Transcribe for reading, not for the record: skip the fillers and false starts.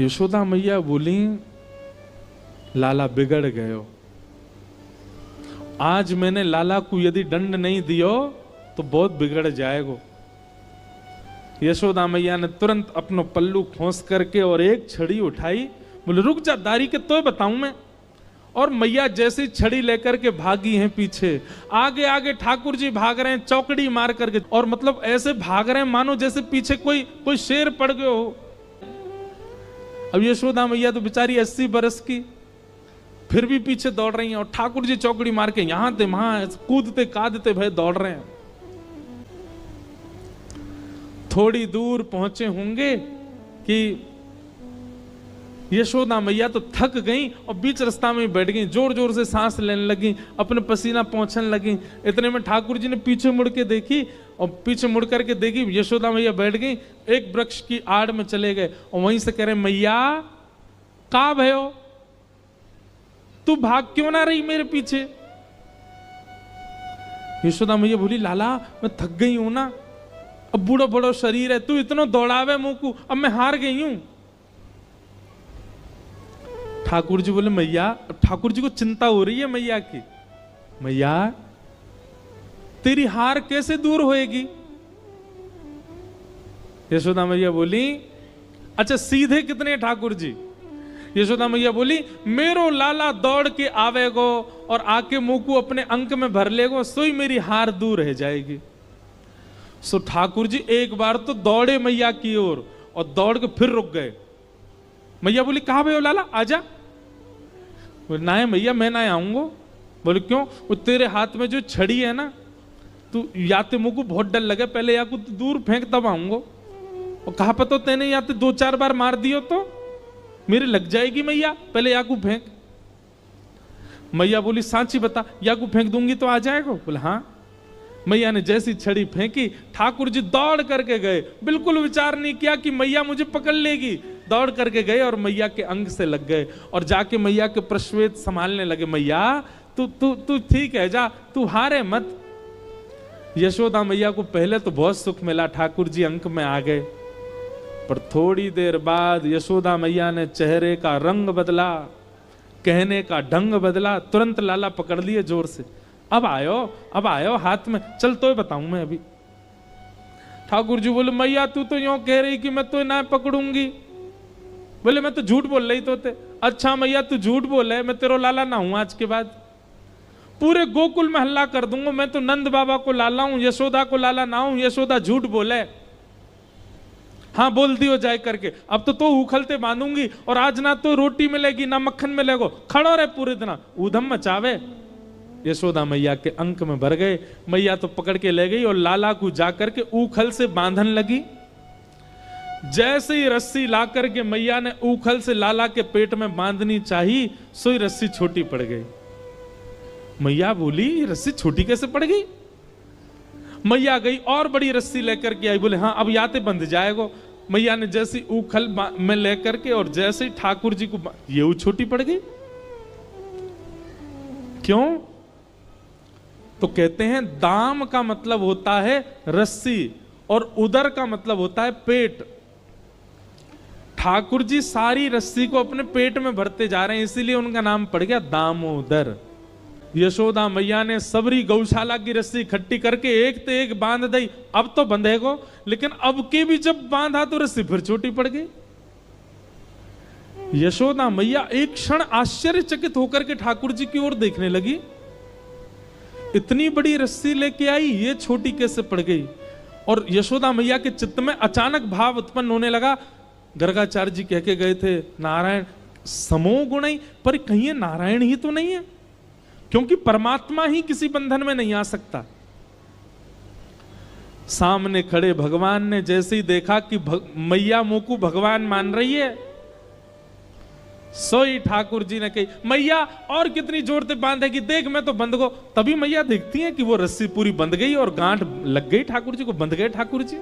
यशोदा मैया बोली, लाला बिगड़ गयो, आज मैंने लाला को यदि दंड नहीं दियो तो बहुत बिगड़ जाएगो। यशोदा मैया ने तुरंत अपनो पल्लू खोस करके और एक छड़ी उठाई, बोले रुक जा दारी के तो बताऊं मैं। और मैया जैसी छड़ी लेकर के भागी हैं पीछे, आगे आगे ठाकुर जी भाग रहे हैं चौकड़ी मार करके, और मतलब ऐसे भाग रहे हैं मानो जैसे पीछे कोई शेर पड़ गयो हो। अब यशोदा मैया तो बेचारी 80 बरस की, फिर भी पीछे दौड़ रही हैं, और ठाकुर जी चौकड़ी मार के यहां थे वहां कूदते कादते भय दौड़ रहे हैं। थोड़ी दूर पहुंचे होंगे कि यशोदा मैया तो थक गई और बीच रास्ता में बैठ गई, जोर जोर से सांस लेने लगी, अपने पसीना पहुंचने लगी। इतने में ठाकुर जी ने पीछे मुड़ के देखी, और पीछे मुड़ करके देखी यशोदा मैया बैठ गई, एक वृक्ष की आड़ में चले गए, और वहीं से कह रहे मैया का भयो, तू भाग क्यों ना रही मेरे पीछे। यशोदा मैया बोली, लाला मैं थक गई हूं ना, अब बूढ़ा बड़ो शरीर है, तू इतना दौड़ावे मुंह को, अब मैं हार गई हूं। ठाकुर जी बोले, मैया, ठाकुर जी को चिंता हो रही है मैया की, मैया तेरी हार कैसे दूर होएगी। यशोदा मैया बोली, अच्छा सीधे कितने ठाकुर जी। यशोदा मैया बोली, मेरो लाला दौड़ के आवेगो और आके मुंह को अपने अंक में भर लेगो, सोई मेरी हार दूर रह जाएगी। सो ठाकुर जी एक बार तो दौड़े मैया की ओर, और दौड़ के फिर रुक गए। मैया बोली, कहा भाई लाला आजा। बोले, ना है मैया मैं ना आऊंगा। बोले क्यों। वो तेरे हाथ में जो छड़ी है ना, तू या तो मुझको बहुत डर लगे, पहले या को दूर फेंक तब आऊंगा। और कहा पता तेने या तो 2-4 बार मार दियो तो मेरे लग जाएगी मैया, पहले या को फेंक। मैया बोली, सांची बता, या को फेंक दूंगी तो आ जाएगा। बोले हाँ। मैया ने जैसी छड़ी फेंकी, ठाकुर जी दौड़ करके गए, बिल्कुल विचार नहीं किया कि मैया मुझे पकड़ लेगी, दौड़ करके गए और मैया के अंग से लग गए, और जाके मैया के प्रश्वेत संभालने लगे। मैया तू ठीक है, जा तू हारे मत। यशोदा मैया को पहले तो बहुत सुख मिला, ठाकुर जी अंक में आ गए, पर थोड़ी देर बाद यशोदा मैया ने चेहरे का रंग बदला, कहने का ढंग बदला, तुरंत लाला पकड़ लिए जोर से। अब आयो हाथ में, चल तो बताऊं मैं अभी। ठाकुर जी बोले, मैया तू तो यूं कह रही कि मैं तो ना पकड़ूंगी। बोले मैं तो झूठ बोल रही तो थे। अच्छा मैया तू झूठ बोले, मैं तेरो लाला ना हूं, आज के बाद पूरे गोकुल में हल्ला कर दूंगा, मैं तो नंद बाबा को लाला हूं, यशोदा को लाला ना हूं, यशोदा झूठ बोले। हाँ बोल दियो जाए करके, अब तो उखलते बांधूंगी, और आज ना तो रोटी मिलेगी ना मक्खन मिलेगो, खड़ो रहे पूरे दिन, ऊधम मचावे। यशोदा मैया के अंक में भर गए, मैया तो पकड़ के ले गई और लाला को जाकर के ऊखल से बांधन लगी। जैसे ही रस्सी ला करके मैया ने ऊखल से लाला के पेट में बांधनी चाहिए, सोई रस्सी छोटी पड़ गई। मैया बोली, रस्सी छोटी कैसे पड़ गई। मैया गई और बड़ी रस्सी लेकर के आई, बोले हाँ अब याते बंध जाएगा। मैया ने जैसी ऊखल में लेकर के और जैसे ही ठाकुर जी को, ये छोटी पड़ गई। क्यों। तो कहते हैं दाम का मतलब होता है रस्सी, और उदर का मतलब होता है पेट। ठाकुर जी सारी रस्सी को अपने पेट में भरते जा रहे हैं, इसीलिए उनका नाम पड़ गया दामोदर। यशोदा मैया ने सबरी गौशाला की रस्सी इकट्ठी करके एक तो एक बांध दी, अब तो बंधेगो, लेकिन अब के भी जब बांधा तो रस्सी फिर छोटी पड़ गई। यशोदा मैया एक क्षण आश्चर्यचकित होकर के ठाकुर जी की ओर देखने लगी, इतनी बड़ी रस्सी लेके आई, ये छोटी कैसे पड़ गई। और यशोदा मैया के चित्त में अचानक भाव उत्पन्न होने लगा। गर्गाचार्य जी कह के गए थे, नारायण समो गुणई, पर कहीं ये नारायण ही तो नहीं है, क्योंकि परमात्मा ही किसी बंधन में नहीं आ सकता। सामने खड़े भगवान ने जैसे ही देखा कि मैया मुंह को भगवान मान रही है, सोई ठाकुर जी ने कही, मैया और कितनी जोर से बांधेगी, देख मैं तो बंध गो। तभी मैया देखती है कि वो रस्सी पूरी बंध गई और गांठ लग गई ठाकुर जी को, बंध गए ठाकुर जी।